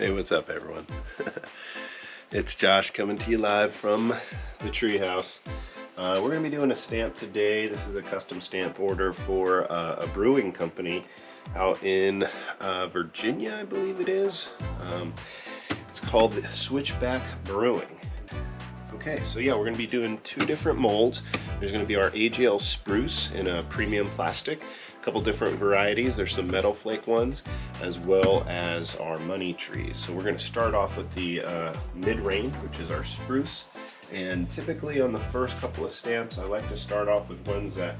Hey, what's up, everyone? It's Josh coming to you live from the treehouse. We're going to be doing a stamp today. This is a custom stamp order for a brewing company out in Virginia, I believe it is. It's called Switchback Brewing. Okay, so yeah, we're going to be doing two different molds. There's going to be our AGL spruce in a premium plastic, a couple different varieties. There's some metal flake ones, as well as our money trees. So we're going to start off with the mid-range, which is our spruce. And typically on the first couple of stamps, I like to start off with ones that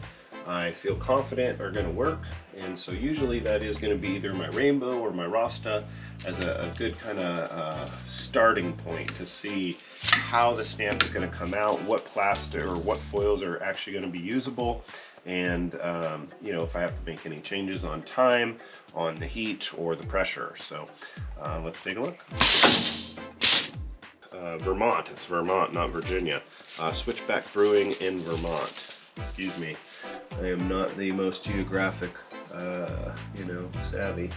I feel confident are going to work. And so usually that is going to be either my rainbow or my rasta as a good kind of starting point to see how the stamp is going to come out, what plastic or what foils are actually going to be usable, and you know, if I have to make any changes on time, on the heat, or the pressure. So let's take a look. Vermont, it's Vermont, not Virginia. Switchback Brewing in Vermont. Excuse me, I am not the most geographic, savvy.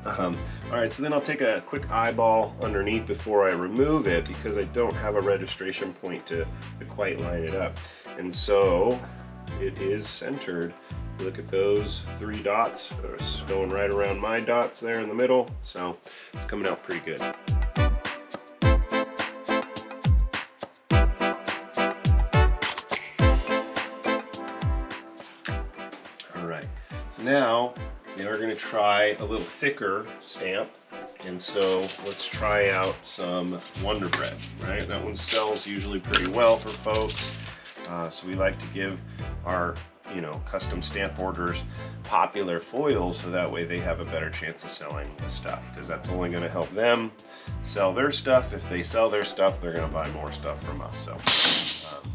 All right, so then I'll take a quick eyeball underneath before I remove it because I don't have a registration point to quite line it up. And so it is centered. Look at those three dots. It's going right around my dots there in the middle. So it's coming out pretty good. So now we are going to try a little thicker stamp, and so let's try out some Wonder Bread, right? That one sells usually pretty well for folks, so we like to give our custom stamp orders popular foils so that way they have a better chance of selling the stuff, because that's only going to help them sell their stuff. If they sell their stuff, they're going to buy more stuff from us. So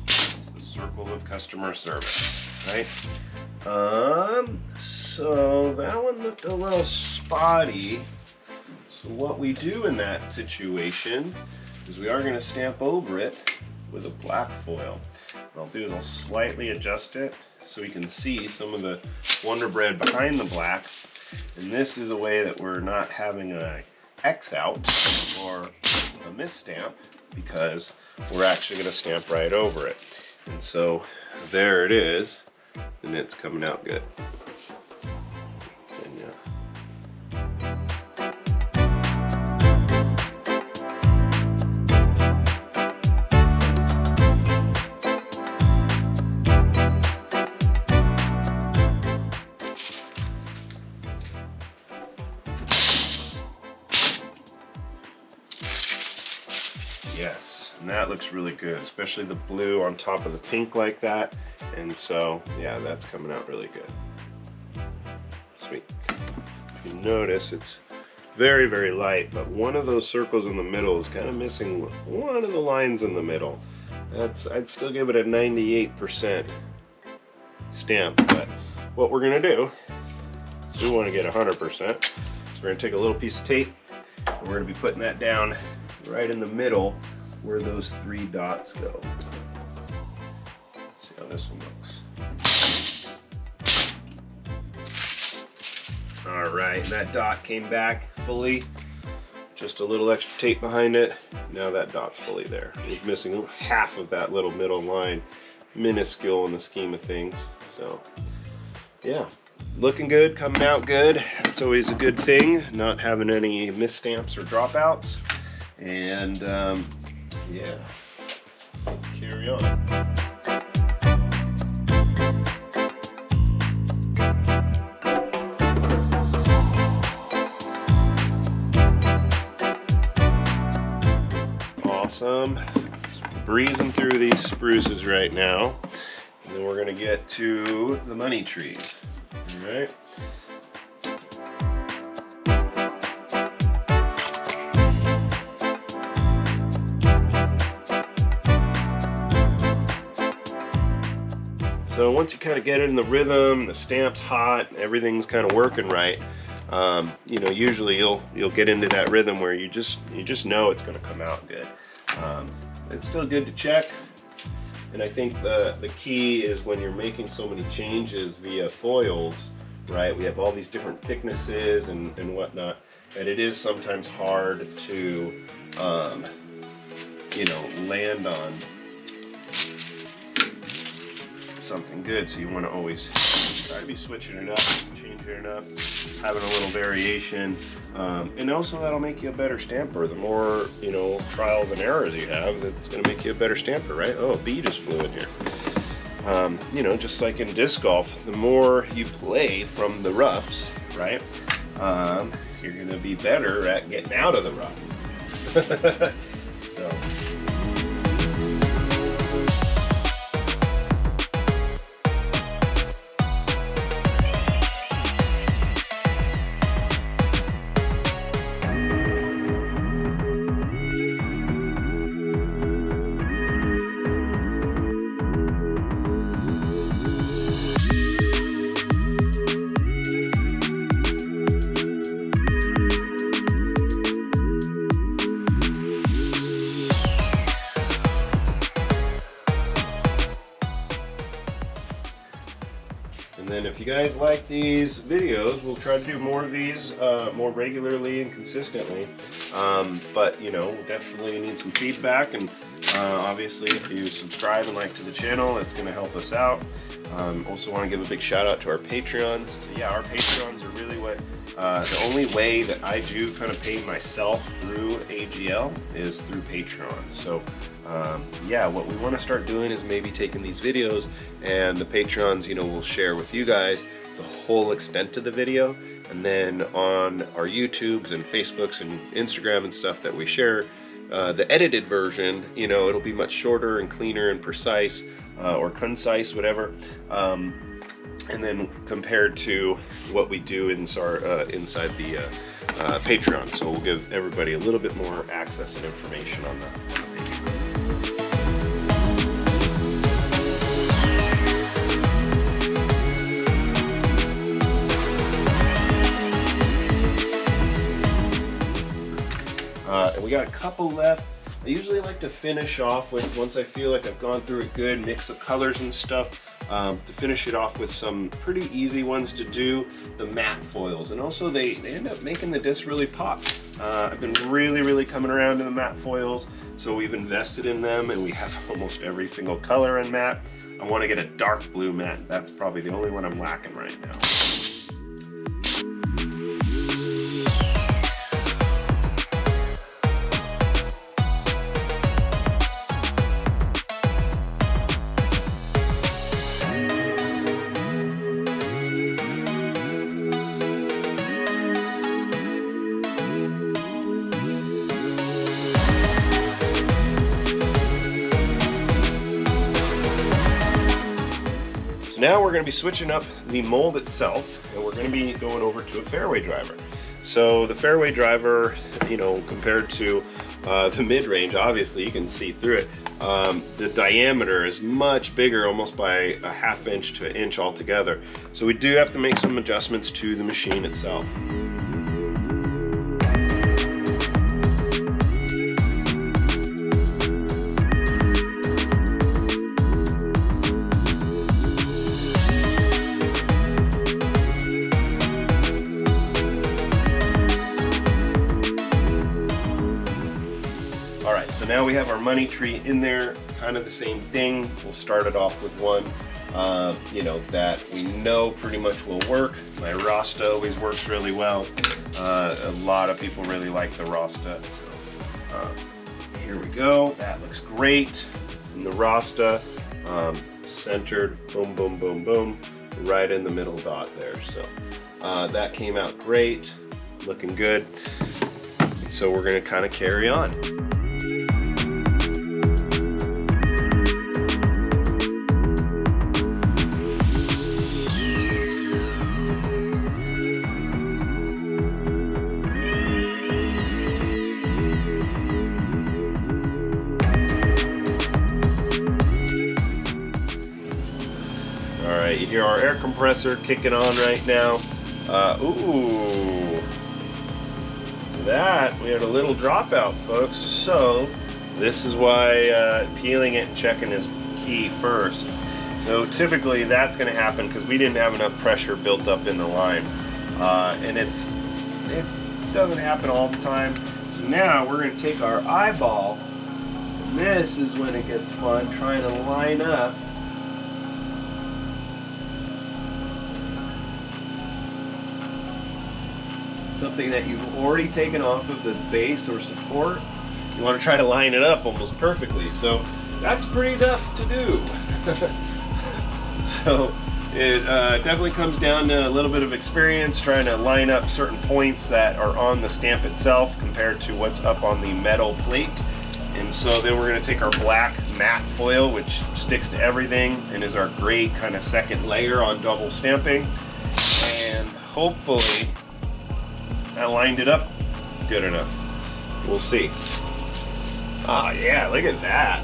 it's the circle of customer service, right? So that one looked a little spotty. So what we do in that situation is we are going to stamp over it with a black foil. What I'll do is I'll slightly adjust it so we can see some of the Wonder Bread behind the black. And this is a way that we're not having a X out or a misstamp, because we're actually going to stamp right over it. And so there it is. And it's coming out good. And yes, and that looks really good, especially the blue on top of the pink like that. And so, yeah, that's coming out really good. Sweet. If you notice, it's very, very light, but one of those circles in the middle is kind of missing one of the lines in the middle. I'd still give it a 98% stamp, but what we're gonna do is we want to get 100%. So we're gonna take a little piece of tape, and we're gonna be putting that down right in the middle where those three dots go. See how this one looks. All right, and that dot came back fully. Just a little extra tape behind it. Now that dot's fully there. It was missing half of that little middle line. Minuscule in the scheme of things. So, yeah, looking good, coming out good. That's always a good thing, not having any misstamps or dropouts. And yeah, let's carry on. Awesome. Breezing through these spruces right now, and then we're going to get to the money trees. All right. So once you kind of get it in the rhythm, the stamp's hot, everything's kind of working right. Usually you'll get into that rhythm where you just know it's going to come out good. It's still good to check, and I think the key is when you're making so many changes via foils, right? We have all these different thicknesses and whatnot, and it is sometimes hard to, you know, land on something good. So you want to always try to be switching it up, changing it up, having a little variation, and also that'll make you a better stamper. The more, you know, trials and errors you have, that's going to make you a better stamper, right? Oh, a bee just flew in here. You know, just like in disc golf, the more you play from the roughs, right, you're going to be better at getting out of the rough. So. And then if you guys like these videos, we'll try to do more of these more regularly and consistently. But you know, definitely need some feedback, and obviously if you subscribe and like to the channel, that's going to help us out. Also want to give a big shout out to our Patreons. So yeah, our Patreons are really what the only way that I do kind of pay myself through AGL is through Patreon. So yeah, what we want to start doing is maybe taking these videos, and the Patreons, you know, will share with you guys the whole extent of the video, and then on our YouTubes and Facebooks and Instagram and stuff that we share, the edited version, you know, it'll be much shorter and cleaner and precise, or concise, whatever. And then compared to what we do inside the Patreon. So we'll give everybody a little bit more access and information on the Patreon. And we got a couple left. I usually like to finish off with, once I feel like I've gone through it good, mix of colors and stuff, to finish it off with some pretty easy ones to do, the matte foils. And also they end up making the disc really pop. I've been really coming around to the matte foils, so we've invested in them, and we have almost every single color in matte. I want to get a dark blue matte. That's probably the only one I'm lacking right now. Now we're going to be switching up the mold itself, and we're going to be going over to a fairway driver. So the fairway driver, you know, compared to the mid-range, obviously you can see through it. The diameter is much bigger, almost by a ½ inch to an inch altogether. So we do have to make some adjustments to the machine itself. So now we have our money tree in there, kind of the same thing. We'll start it off with one, you know, that we know pretty much will work. My Rasta always works really well. A lot of people really like the Rasta. So here we go. That looks great. And the Rasta centered, boom, boom, boom, boom, right in the middle dot there. So that came out great, looking good. So we're gonna kind of carry on. Alright, you hear our air compressor kicking on right now. Ooh, that, we had a little dropout, folks. So this is why peeling it and checking is key first. So typically that's going to happen because we didn't have enough pressure built up in the line, and it doesn't happen all the time. So now we're going to take our eyeball, and this is when it gets fun, trying to line up something that you've already taken off of the base or support. You want to try to line it up almost perfectly. So that's pretty tough to do. So it definitely comes down to a little bit of experience trying to line up certain points that are on the stamp itself compared to what's up on the metal plate. And so then we're going to take our black matte foil, which sticks to everything and is our great kind of second layer on double stamping, and hopefully I lined it up good enough. We'll see. Ah, yeah, look at that.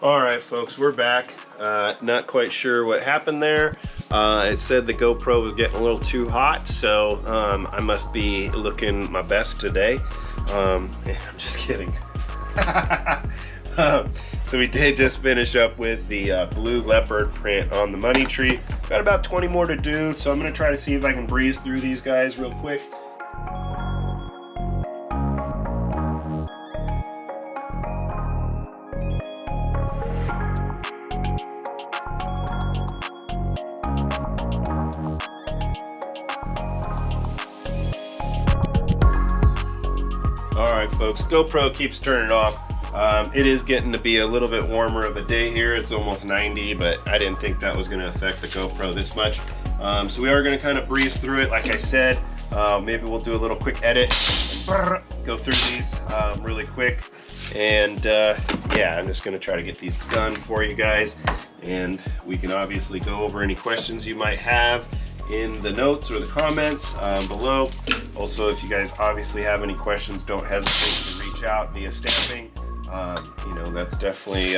All right, folks, we're back. Not quite sure what happened there. It said the GoPro was getting a little too hot, so I must be looking my best today. I'm just kidding. So we did just finish up with the blue leopard print on the money tree. Got about 20 more to do, so I'm gonna try to see if I can breeze through these guys real quick. Alright folks, GoPro keeps turning off. It is getting to be a little bit warmer of a day here. It's almost 90, but I didn't think that was going to affect the GoPro this much. So we are going to kind of breeze through it. Like I said, maybe we'll do a little quick edit, go through these really quick. And yeah, I'm just going to try to get these done for you guys. And we can obviously go over any questions you might have in the notes or the comments below. Also, if you guys obviously have any questions, don't hesitate to reach out via stamping. You know, that's definitely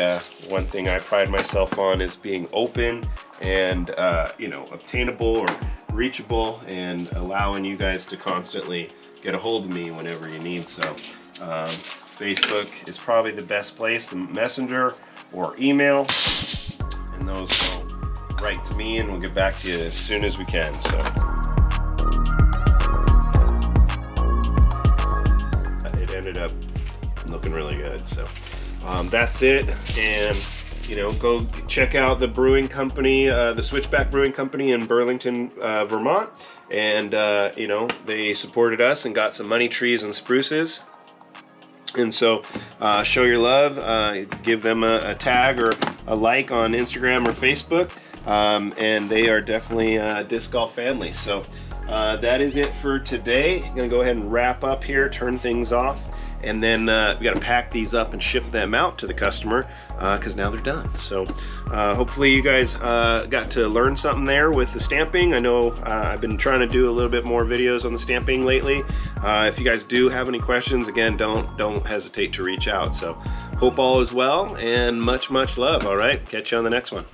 one thing I pride myself on, is being open and you know, obtainable or reachable, and allowing you guys to constantly get a hold of me whenever you need. So Facebook is probably the best place, the Messenger or email, and those go right to me, and we'll get back to you as soon as we can. So it ended up looking really good. So that's it. And you know, go check out the brewing company, the Switchback Brewing Company in Burlington, Vermont. And you know, they supported us and got some money trees and spruces. And so show your love, give them a tag or a like on Instagram or Facebook. And they are definitely a disc golf family. So that is it for today. I'm gonna go ahead and wrap up here, turn things off, and then we got to pack these up and ship them out to the customer because now they're done. So hopefully you guys got to learn something there with the stamping. I know I've been trying to do a little bit more videos on the stamping lately. If you guys do have any questions, again, don't hesitate to reach out. So hope all is well, and much love. All right, catch you on the next one.